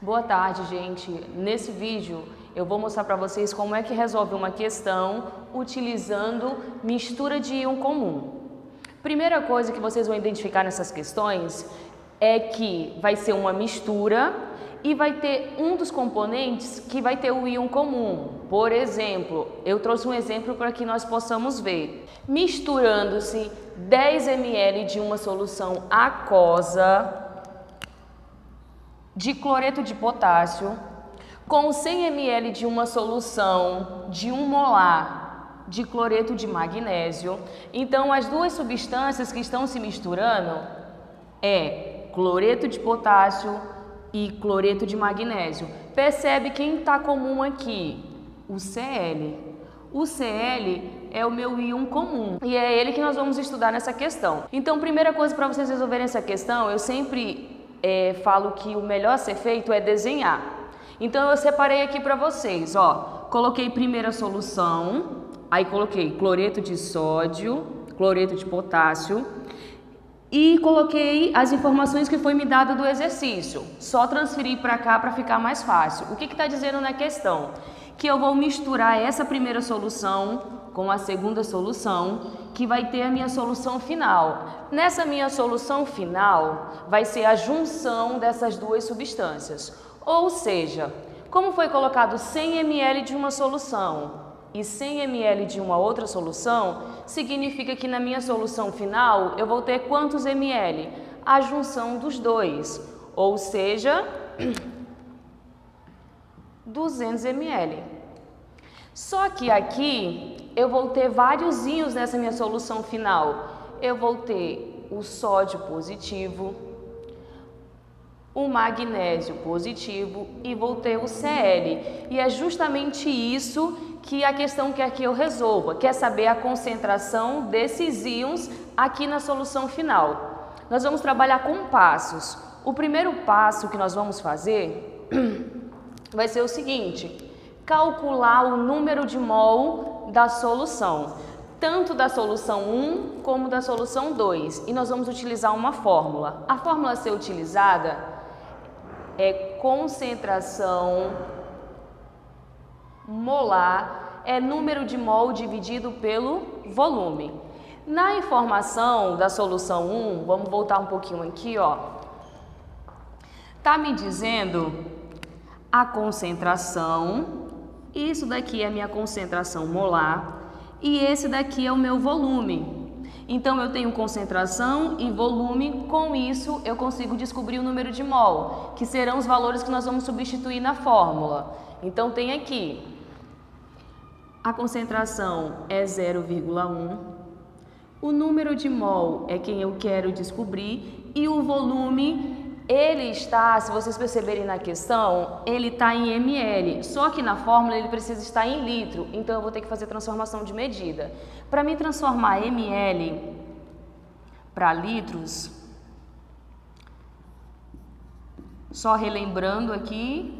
Boa tarde, gente. Nesse vídeo eu vou mostrar para vocês como é que resolve uma questão utilizando mistura de íon comum. Primeira coisa que vocês vão identificar nessas questões é que vai ser uma mistura e vai ter um dos componentes que vai ter o íon comum. Por exemplo, eu trouxe um exemplo para que nós possamos ver. Misturando-se 10 ml de uma solução aquosa de cloreto de potássio com 100 ml de uma solução de 1 molar de cloreto de magnésio. Então, as duas substâncias que estão se misturando é cloreto de potássio e cloreto de magnésio. Percebe quem está comum aqui? O Cl. O Cl é o meu íon comum e é ele que nós vamos estudar nessa questão. Então, primeira coisa para vocês resolverem essa questão, eu sempre falo que o melhor a ser feito é desenhar. Então eu separei aqui para vocês, ó, coloquei primeira solução, aí coloquei cloreto de sódio, cloreto de potássio e coloquei as informações que foi me dada do exercício. Só transferir para cá para ficar mais fácil. O que está dizendo na questão? Que eu vou misturar essa primeira solução com a segunda solução, que vai ter a minha solução final. Nessa minha solução final, vai ser a junção dessas duas substâncias. Ou seja, como foi colocado 100 ml de uma solução e 100 ml de uma outra solução, significa que na minha solução final, eu vou ter quantos ml? A junção dos dois, ou seja, 200 ml. Só que aqui eu vou ter vários íons nessa minha solução final. Eu vou ter o sódio positivo, o magnésio positivo e vou ter o Cl. E é justamente isso que a questão quer que eu resolva, quer saber a concentração desses íons aqui na solução final. Nós vamos trabalhar com passos. O primeiro passo que nós vamos fazer vai ser o seguinte: calcular o número de mol da solução, tanto da solução 1 como da solução 2. E nós vamos utilizar uma fórmula. A fórmula a ser utilizada é concentração molar, é número de mol dividido pelo volume. Na informação da solução 1, vamos voltar um pouquinho aqui, ó. Tá me dizendo a concentração. Isso daqui é a minha concentração molar e esse daqui é o meu volume. Então, eu tenho concentração e volume, com isso eu consigo descobrir o número de mol, que serão os valores que nós vamos substituir na fórmula. Então, tem aqui, a concentração é 0,1, o número de mol é quem eu quero descobrir e o volume, ele está, se vocês perceberem na questão, ele está em ml, só que na fórmula ele precisa estar em litro, então eu vou ter que fazer transformação de medida. Para mim transformar ml para litros, só relembrando aqui,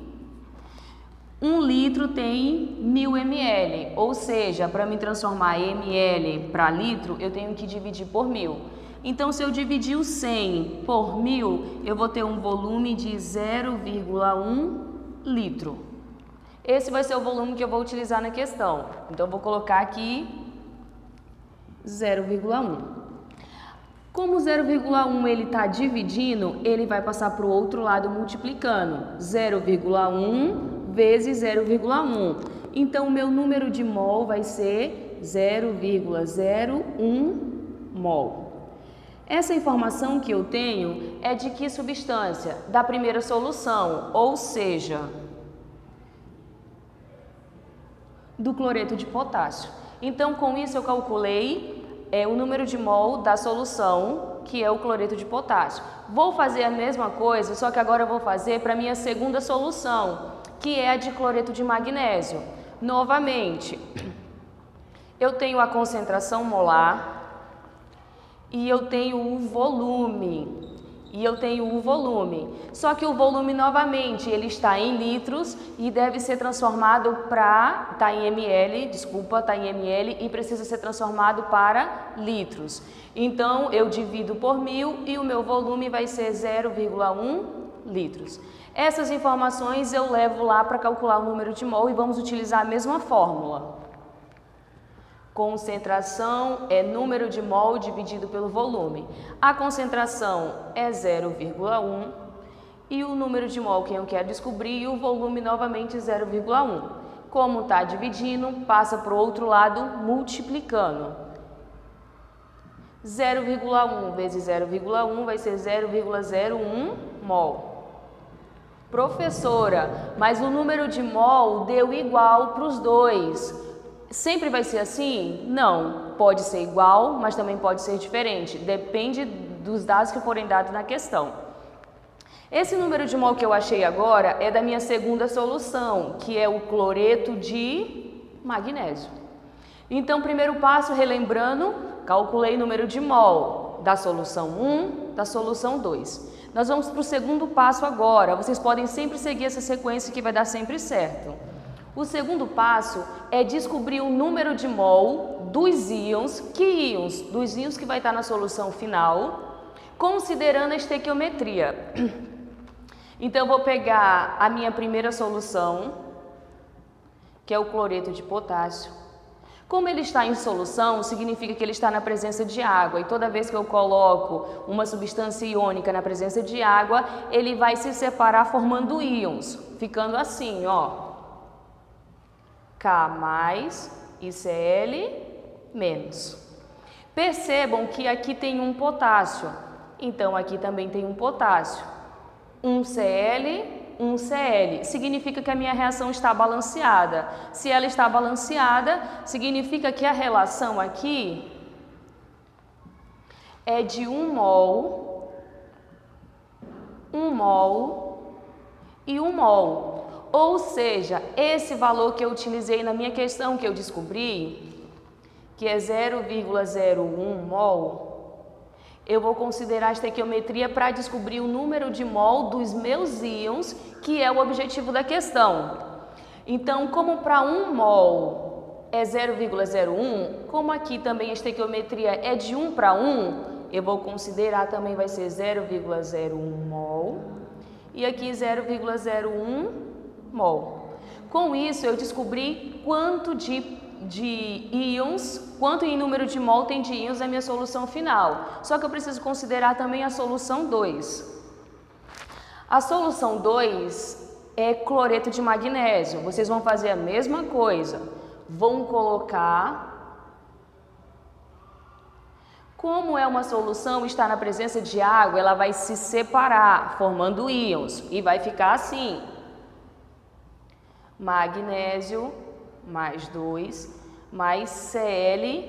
1 litro tem 1000 ml, ou seja, para me transformar ml para litro, eu tenho que dividir por 1000. Então, se eu dividir o 100 por 1000, eu vou ter um volume de 0,1 litro. Esse vai ser o volume que eu vou utilizar na questão. Então, eu vou colocar aqui 0,1. Como o 0,1 ele está dividindo, ele vai passar para o outro lado multiplicando. 0,1 vezes 0,1. Então, o meu número de mol vai ser 0,01 mol. Essa informação que eu tenho é de que substância? Da primeira solução, ou seja, do cloreto de potássio. Então, com isso eu calculei o número de mol da solução, que é o cloreto de potássio. Vou fazer a mesma coisa, só que agora eu vou fazer para a minha segunda solução, que é a de cloreto de magnésio. Novamente, eu tenho a concentração molar, e eu tenho o volume, Só que o volume, novamente, ele está em litros e deve ser transformado para, está em ml e precisa ser transformado para litros. Então, eu divido por 1000 e o meu volume vai ser 0,1 litros. Essas informações eu levo lá para calcular o número de mol e vamos utilizar a mesma fórmula. Concentração é número de mol dividido pelo volume. A concentração é 0,1 e o número de mol que eu quero descobrir e o volume novamente 0,1. Como está dividindo, passa para o outro lado multiplicando. 0,1 vezes 0,1 vai ser 0,01 mol. Professora, mas o número de mol deu igual para os dois. Sempre vai ser assim? Não. Pode ser igual, mas também pode ser diferente. Depende dos dados que forem dados na questão. Esse número de mol que eu achei agora é da minha segunda solução, que é o cloreto de magnésio. Então, primeiro passo, relembrando, calculei o número de mol da solução 1, da solução 2. Nós vamos para o segundo passo agora. Vocês podem sempre seguir essa sequência que vai dar sempre certo. O segundo passo é descobrir o número de mol dos íons. Que íons? Dos íons que vai estar na solução final, considerando a estequiometria. Então, eu vou pegar a minha primeira solução, que é o cloreto de potássio. Como ele está em solução, significa que ele está na presença de água. E toda vez que eu coloco uma substância iônica na presença de água, ele vai se separar formando íons, ficando assim, ó. K mais e Cl menos. Percebam que aqui tem um potássio, então aqui também tem um potássio. Um Cl, um Cl. Significa que a minha reação está balanceada. Se ela está balanceada, significa que a relação aqui é de 1 mol e 1 mol. Ou seja, esse valor que eu utilizei na minha questão que eu descobri, que é 0,01 mol, eu vou considerar a estequiometria para descobrir o número de mol dos meus íons, que é o objetivo da questão. Então, como para 1 mol é 0,01, como aqui também a estequiometria é de 1 para 1, eu vou considerar também vai ser 0,01 mol e aqui 0,01 mol. Com isso, eu descobri quanto de íons, quanto em número de mol tem de íons na minha solução final. Só que eu preciso considerar também a solução 2. A solução 2 é cloreto de magnésio. Vocês vão fazer a mesma coisa. Vão colocar... Como é uma solução, está na presença de água, ela vai se separar, formando íons. E vai ficar assim. Magnésio mais 2 mais Cl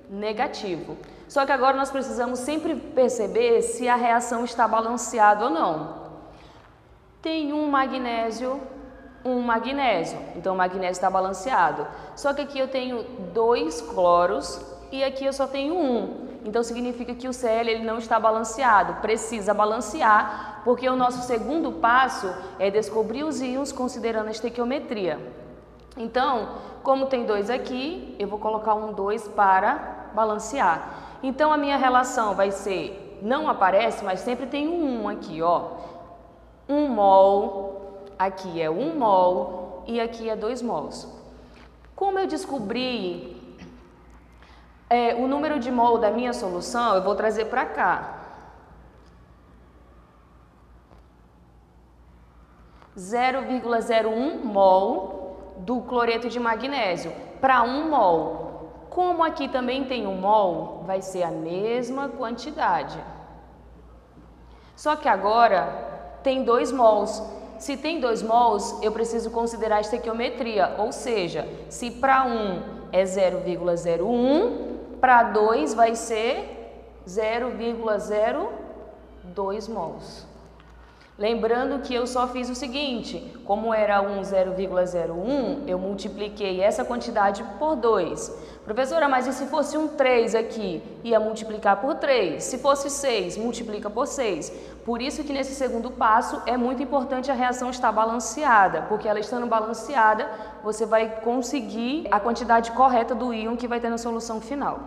negativo. Só que agora nós precisamos sempre perceber se a reação está balanceada ou não. Tem um magnésio, então o magnésio está balanceado. Só que aqui eu tenho 2 cloros e aqui eu só tenho 1. Então significa que o Cl ele não está balanceado, precisa balancear, porque o nosso segundo passo é descobrir os íons considerando a estequiometria. Então, como tem 2 aqui, eu vou colocar um 2 para balancear. Então a minha relação vai ser, não aparece, mas sempre tem um 1 aqui, ó. 1 mol, aqui é 1 mol e aqui é 2 mols. Como eu descobri o número de mol da minha solução, eu vou trazer para cá. 0,01 mol do cloreto de magnésio para 1 mol. Como aqui também tem 1 mol, vai ser a mesma quantidade. Só que agora tem 2 mols. Se tem 2 mols, eu preciso considerar a estequiometria, ou seja, se para 1 é 0,01, para 2 vai ser 0,02 mols. Lembrando que eu só fiz o seguinte, como era 0,01, eu multipliquei essa quantidade por 2. Professora, mas e se fosse um 3 aqui? Ia multiplicar por 3. Se fosse 6, multiplica por 6. Por isso que nesse segundo passo é muito importante a reação estar balanceada, porque ela estando balanceada, você vai conseguir a quantidade correta do íon que vai ter na solução final.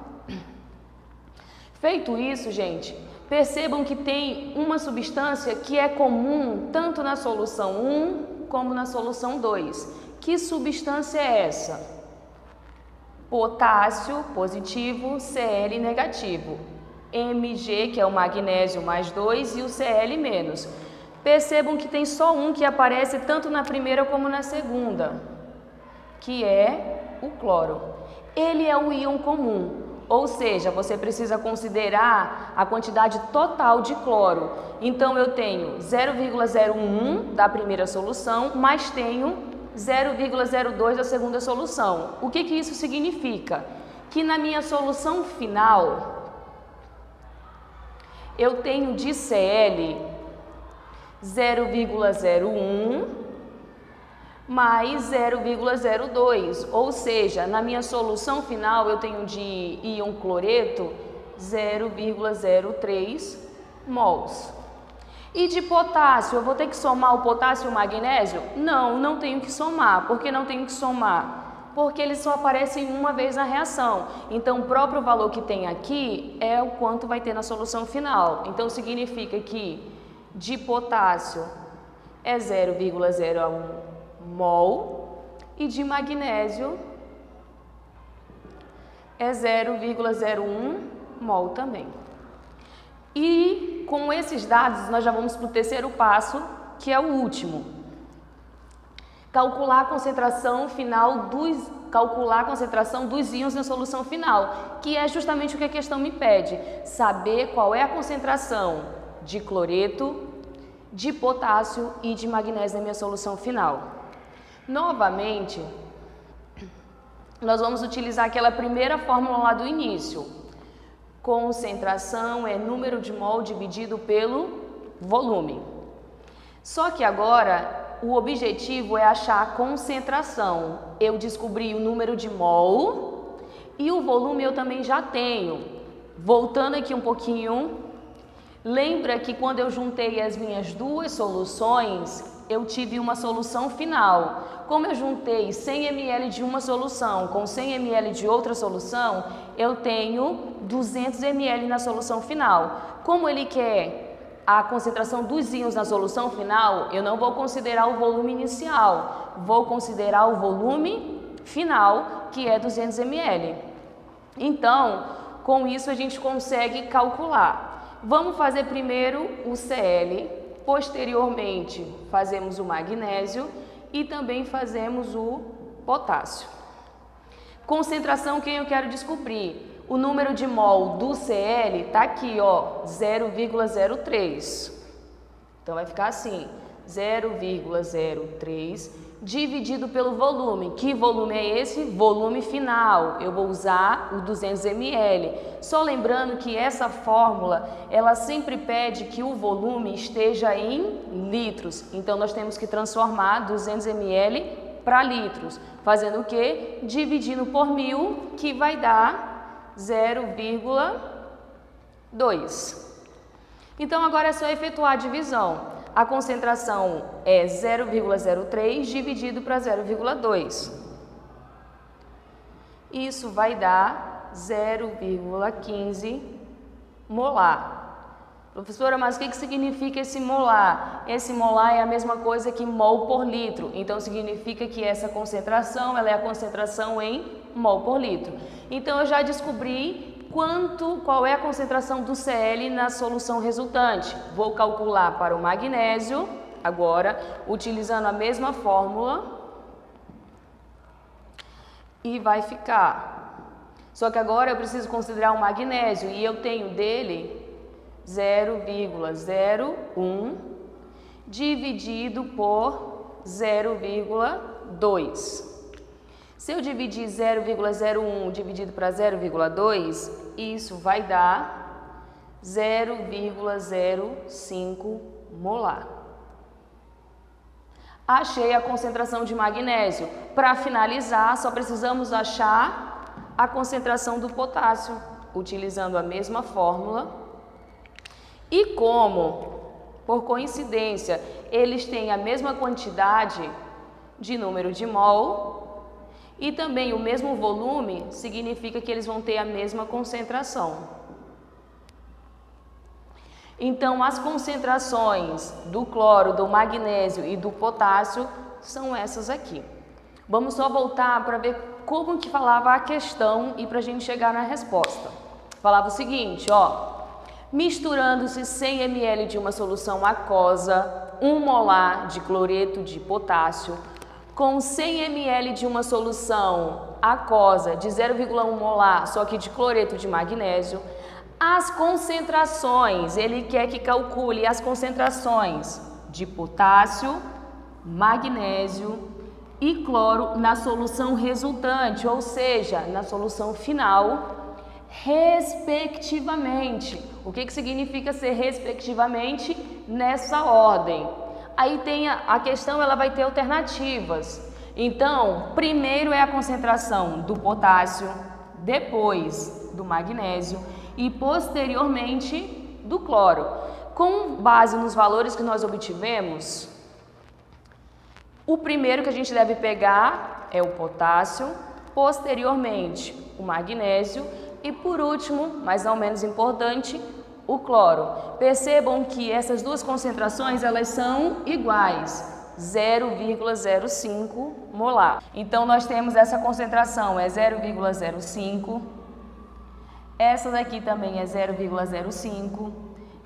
Feito isso, gente, Percebam que tem uma substância que é comum tanto na solução 1 como na solução 2. Que substância é essa? Potássio positivo, Cl negativo. Mg, que é o magnésio mais 2, e o Cl menos. Percebam que tem só um que aparece tanto na primeira como na segunda, que é o cloro. Ele é um íon comum, ou seja, você precisa considerar a quantidade total de cloro. Então, eu tenho 0,01 da primeira solução, mas tenho 0,02 da segunda solução. O que isso significa? Que na minha solução final, eu tenho de Cl 0,01 mais 0,02, ou seja, na minha solução final eu tenho de íon cloreto 0,03 mols. E de potássio, eu vou ter que somar o potássio e o magnésio? Não, não tenho que somar. Por que não tenho que somar? Porque eles só aparecem uma vez na reação. Então, o próprio valor que tem aqui é o quanto vai ter na solução final. Então, significa que de potássio é 0,01 mol e de magnésio é 0,01 mol também. E com esses dados nós já vamos para o terceiro passo, que é o último. Calcular a concentração dos íons na solução final, que é justamente o que a questão me pede. Saber qual é a concentração de cloreto, de potássio e de magnésio na minha solução final. Novamente, nós vamos utilizar aquela primeira fórmula lá do início. Concentração é número de mol dividido pelo volume. Só que agora o objetivo é achar a concentração. Eu descobri o número de mol e o volume eu também já tenho. Voltando aqui um pouquinho, lembra que quando eu juntei as minhas duas soluções, eu tive uma solução final. Como eu juntei 100 ml de uma solução com 100 ml de outra solução, eu tenho 200 ml na solução final. Como ele quer a concentração dos íons na solução final, eu não vou considerar o volume inicial, vou considerar o volume final, que é 200 ml. Então, com isso a gente consegue calcular. Vamos fazer primeiro o Cl, posteriormente fazemos o magnésio e também fazemos o potássio. Concentração que eu quero descobrir. O número de mol do Cl está aqui, ó, 0,03. Então vai ficar assim, 0,03 dividido pelo volume. Que volume é esse? Volume final. Eu vou usar o 200 ml. Só lembrando que essa fórmula, ela sempre pede que o volume esteja em litros. Então, nós temos que transformar 200 ml para litros. Fazendo o quê? Dividindo por 1000, que vai dar 0,2. Então, agora é só efetuar a divisão. A concentração é 0,03 dividido para 0,2. Isso vai dar 0,15 molar. Professora, mas o que significa esse molar? Esse molar é a mesma coisa que mol por litro. Então, significa que essa concentração, ela é a concentração em mol por litro. Então, eu já descobri qual é a concentração do Cl na solução resultante. Vou calcular para o magnésio, agora, utilizando a mesma fórmula. E vai ficar. Só que agora eu preciso considerar o magnésio e eu tenho dele 0,01 dividido por 0,2. Se eu dividir 0,01 dividido para 0,2, isso vai dar 0,05 molar. Achei a concentração de magnésio. Para finalizar, só precisamos achar a concentração do potássio, utilizando a mesma fórmula. E como, por coincidência, eles têm a mesma quantidade de número de mol, e também o mesmo volume, significa que eles vão ter a mesma concentração. Então, as concentrações do cloro, do magnésio e do potássio são essas aqui. Vamos só voltar para ver como que falava a questão e para a gente chegar na resposta. Falava o seguinte, ó, misturando-se 100 ml de uma solução aquosa, 1 molar de cloreto de potássio, com 100 ml de uma solução aquosa de 0,1 molar, só que de cloreto de magnésio, as concentrações, ele quer que calcule as concentrações de potássio, magnésio e cloro na solução resultante, ou seja, na solução final, respectivamente. O que significa ser respectivamente nessa ordem? Aí tem a questão, ela vai ter alternativas. Então, primeiro é a concentração do potássio, depois do magnésio e posteriormente do cloro. Com base nos valores que nós obtivemos, o primeiro que a gente deve pegar é o potássio, posteriormente o magnésio e por último, mas não menos importante, o cloro. Percebam que essas duas concentrações elas são iguais, 0,05 molar. Então nós temos essa concentração é 0,05, essa daqui também é 0,05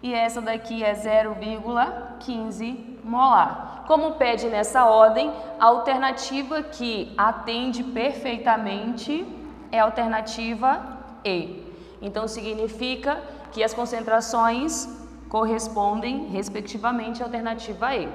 e essa daqui é 0,15 molar. Como pede nessa ordem, a alternativa que atende perfeitamente é a alternativa E. Então significa que as concentrações correspondem respectivamente à alternativa E.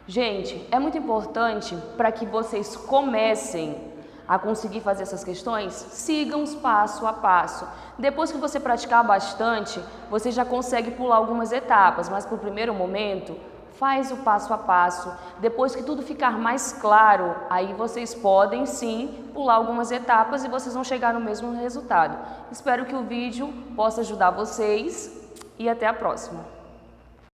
Gente, é muito importante para que vocês comecem a conseguir fazer essas questões, sigam os passo a passo. Depois que você praticar bastante, você já consegue pular algumas etapas, mas para o primeiro momento, faz o passo a passo. Depois que tudo ficar mais claro, aí vocês podem sim pular algumas etapas e vocês vão chegar no mesmo resultado. Espero que o vídeo possa ajudar vocês e até a próxima.